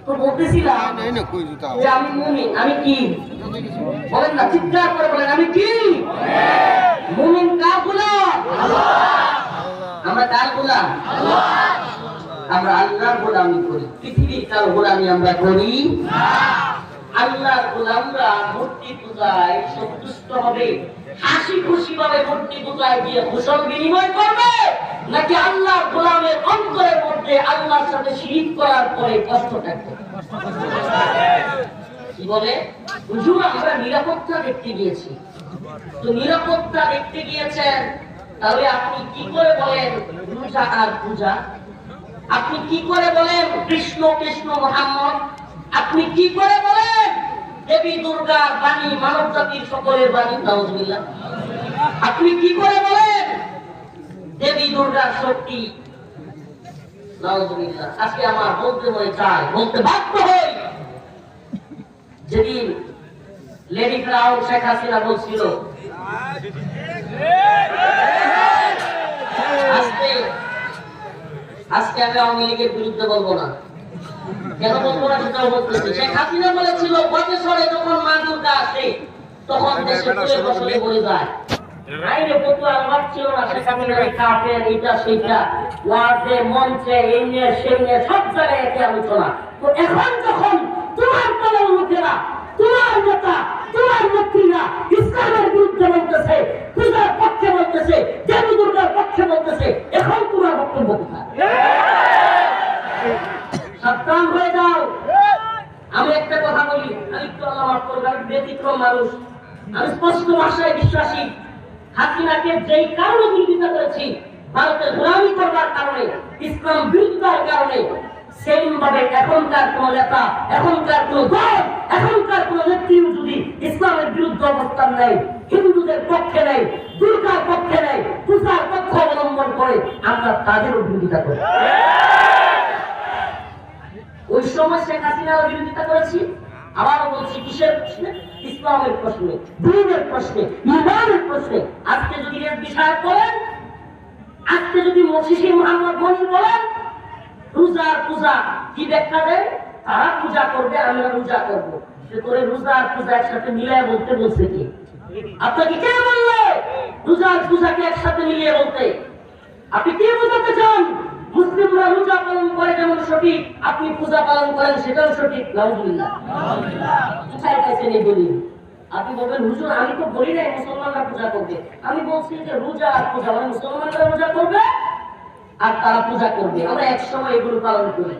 তো বলতেছিলাম যে আমি মুমিন। আমি কি বলেন না, চিৎকার করে বলেন আমি কি? মুমিন কার গোলাম? আমরা কার গোলাম? আমরা আল্লাহর গোলামি করি, পৃথিবীর কারো গোলামি আমরা করি না। আল্লাহর গোলামরা মূর্তি পূজায় সন্তুষ্ট হবে, হাসি খুশি ভাবে মূর্তি পূজায় গিয়ে কুশল বিনিময় করবে, নাকি আল্লাহর গোলামের অন্তরের মধ্যে আল্লাহর সাথে শিরিক করার পরে কষ্ট থাকবে? কি বলে হুজুর, আমরা নিরাপত্তা দেখতে গিয়েছি। তো নিরাপত্তা দেখতে গিয়েছেন, তাহলে আপনি কি করে বলেন পূজা আর পূজা? আপনি কি করে বলেন কৃষ্ণ কৃষ্ণ মোহাম্মদ? আপনি কি করে বলেন দেবী দুর্গার বাণী মানব জাতির সকলের বাণী? নাউজুবিল্লাহ। আপনি কি করে বলেন দেবী দুর্গার শক্তি? নাউজুবিল্লাহ। আজকে আমার বলতে হয়ে চায়, বলতে বাধ্য হই, যেদিন লেডি ফ্রাউন শেখ হাসিনা বলছিল আজকে আমি আওয়ামী লীগের বিরুদ্ধে বলবো না। কেন বলবো না সেটাও বলতেছি। শেখ হাসিনা বলেছিল বছরে যখন মা দুর্গা আসে তখন দেশে ফুলে ফসলে ভরে যায়। আইনে কত আলমার ছিল না, শেখ হাসিনার কাপের এইটা সেইটা ওয়াজে মঞ্চে এই নিয়ে সেই নিয়ে সব জায়গায় একই আলোচনা। তো এখন যখন তোমার দলের লোকেরা, তোমার নেতা, তোমার নেত্রীরা ইসলামের বিরুদ্ধে বলতেছে, পূজার পক্ষে বলতেছে, দেবী দুর্গার পক্ষে বলতেছে, এখন তোমার বক্তব্য কোথায়? সাবধান হয়ে যাও। আমি একটা কথা বলি, আমি তো আমার পরিবার ব্যতিক্রম মানুষ, আমি স্পষ্ট ভাষায় বিশ্বাসী। হাসিনাকে যেই কারণে বিরোধিতা করেছি, ভারতের গোলামি করবার কারণে, ইসলাম বিরোধিতার কারণে, সেইভাবে এখনকার কোন নেতা, এখনকার কোন দল, এখনকার কোন নেত্রীও যদি ইসলামের বিরুদ্ধে অবস্থান নেয়, হিন্দুদের পক্ষে নেয়, দুর্গার পক্ষে নেয়, পূজার পক্ষ অবলম্বন করে, আমরা তাদেরও বিরোধিতা করি। ওই সময় শেখ হাসিনার বিরোধিতা করেছি, আবারও বলছি, কিসের প্রশ্নে? ইসলামের প্রশ্নে, দ্বীনের প্রশ্নে, ইমানের প্রশ্নে। আজকে যদি এর বিষয় বলেন, আজকে যদি মসিসি মোহাম্মদ মনির বলেন রোজার পূজা কি ব্যাখ্যা দেয়? তারা পূজা করবে, আমরা রোজা করবো। সে করে রোজার পূজা একসাথে মিলিয়ে বলতে বলছে কি? আপনাকে কে বললো রোজার পূজাকে একসাথে মিলিয়ে বলতে? আপনি কে বোঝাতে চান? মুসলিমরা রোজা পালন করে যেমন সঠিক, আপনি পূজা পালন করেন সেটাও সঠিক। নাউজুবিল্লাহ। কোথায় পাইছেন এই দলিল? আপনি বলবেন হুজুর আমি তো বলি নাই মুসলমানরা পূজা করবে। আমি বলছি যে রোজা আর পূজা, মানে মুসলমানরা রোজা করবে আর তারা পূজা করবে, আমরা এক সময় এগুলো পালন করি।